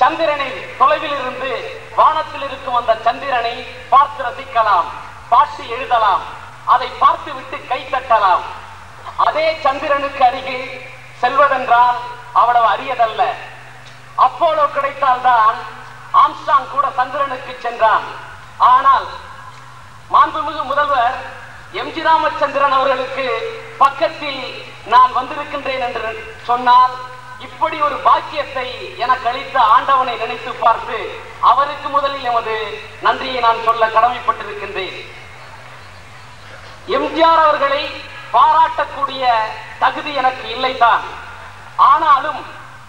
சந்திரனை தொலைவில் இருந்து வானத்தில் இருக்கும் அந்த சந்திரனை பார்த்து ரசிக்கலாம், பாட்டு எழுதலாம், அதை பார்த்து விட்டு கை தட்டலாம். அதே சந்திரனுக்கு அருகில் செல்வதென்றால் அவ்வளவு அரியதல்ல. அப்போலோ கிடைத்தால்தான் ஆம்ஸ்ட்ராங் கூட சந்திரனுக்கு சென்றான். ஆனால் மாண்புமிகு முதல்வர் எம்.ஜி. ராமச்சந்திரன் அவர்களுக்கு பக்கத்தில் நான் வந்திருக்கின்றேன் என்று சொன்னால், இப்படி ஒரு பாக்கியத்தை எனக்கு அளித்த ஆண்டவனை நினைத்து பார்த்து அவருக்கு முதலில் எமது நன்றியை நான் சொல்ல கடமைப்பட்டிருக்கின்றேன். எம்ஜிஆர் அவர்களை பாராட்டக்கூடிய தகுதி எனக்கு இல்லைதான். ஆனாலும்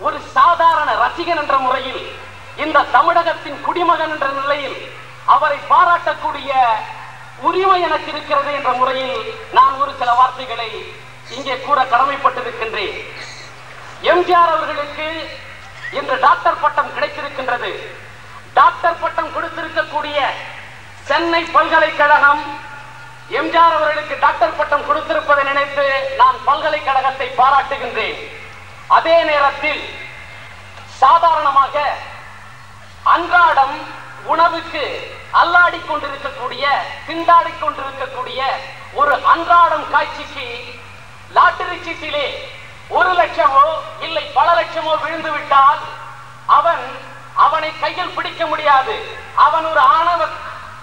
ஒரு சாதாரண ரசிகன் என்ற முறையில், இந்த தமிழகத்தின் குடிமகன் என்ற நிலையில் அவரை பாராட்டக்கூடிய உரிமை எனக்கு இருக்கிறது என்ற முறையில் நான் ஒரு சில வார்த்தைகளை இங்கே கூற கடமைப்பட்டிருக்கின்றேன். எம்ஜிஆர் அவர்களுக்கு இன்று டாக்டர் பட்டம் கிடைத்திருக்கின்றது. டாக்டர் பட்டம் கொடுத்திருக்கக்கூடிய சென்னை பல்கலைக்கழகம் எம்ஜிஆர் அவர்களுக்கு டாக்டர் பட்டம் கொடுத்திருப்பதை நினைத்து நான் பல்கலைக்கழகத்தை பாராட்டுகின்றேன். அதே நேரத்தில் சாதாரணமாக அன்றாடம் உணவுக்கு அல்லாடி கொண்டிருக்கக்கூடிய, திண்டாடி கொண்டிருக்கக்கூடிய ஒரு அன்றாடம் காட்சிக்கு லாட்டரி சீட்டிலே 1 லட்சமோ இல்லை பல லட்சமோ விழுந்து விட்டால் அவனை கையில் பிடிக்க முடியாது. அவன் ஒரு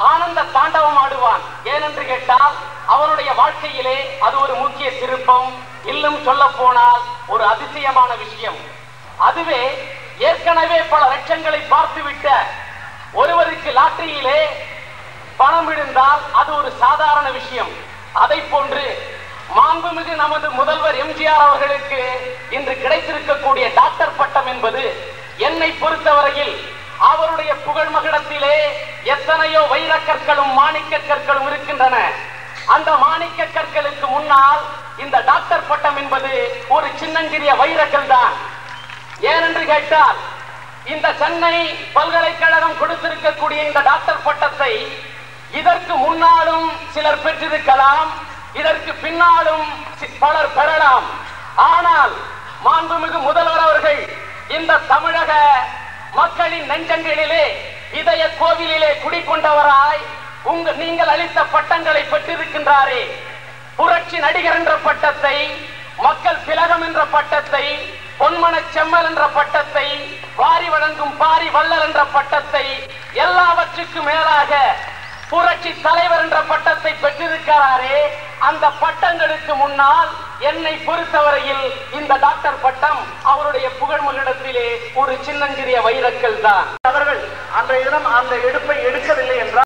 ஆனந்த தாண்டவம் ஆடுவான். ஏனென்று கேட்டால் அவனுடைய வாழ்க்கையிலே அது ஒரு முக்கிய திருப்பம், இன்னும் சொல்ல போனால் ஒரு அதிசயமான விஷயம். அதுவே ஏற்கனவே பல லட்சங்களை பார்த்துவிட்ட ஒருவருக்கு லாட்டரியிலே பணம் விழுந்தால் அது ஒரு சாதாரண விஷயம். அதை போன்று மாண்புமிகு நமது முதல்வர் எம்ஜிஆர் அவர்களுக்கு இன்று கிடைத்திருக்கக்கூடிய டாக்டர் பட்டம் என்பது என்னை பொறுத்தவரையில் அவருடைய புகழ் மகுடத்திலே எத்தனையோ வைரக்கற்களும் மாணிக்க கற்களும் இருக்கின்றன. அந்த மாணிக்க கற்களுக்கு முன்னால் இந்த டாக்டர் பட்டம் என்பது ஒரு சின்னஞ்சிறிய வைரக்கல் தான். ஏனென்று கேட்டால் இந்த சென்னை பல்கலைக்கழகம் கொடுத்திருக்கக்கூடிய இந்த டாக்டர் பட்டத்தை இதற்கு முன்னாலும் சிலர் பெற்றிருக்கலாம், இதற்கு பின்னாலும் பலர் பெறலாம். ஆனால் மாண்புமிகு முதல்வர் அவர்கள் இந்த தமிழக மக்களின் நெஞ்சங்களிலே, இதய கோவிலிலே குடிக்கொண்டவராய் நீங்கள் அளித்த பட்டங்களை பெற்றிருக்கின்றாரே. புரட்சி நடிகர் என்ற பட்டத்தை, மக்கள் திலகம் என்ற பட்டத்தை, பொன்மன செம்மல் என்ற பட்டத்தை, வாரி வழங்கும் பாரி வள்ளல் என்ற பட்டத்தை, எல்லாவற்றுக்கும் மேலாக புரட்சி தலைவர் என்ற பட்டத்தை பெற்றிருக்கிறாரே. அந்த பட்டங்களுக்கு முன்னால் என்னை பொறுத்தவரையில் இந்த டாக்டர் பட்டம் அவருடைய புகழ் மகுடத்திலே ஒரு சின்னஞ்சிறிய வைரக்கல் தான். அவர்கள் அன்றைய தினம் அந்த எடுப்பை எடுக்கவில்லை என்றால்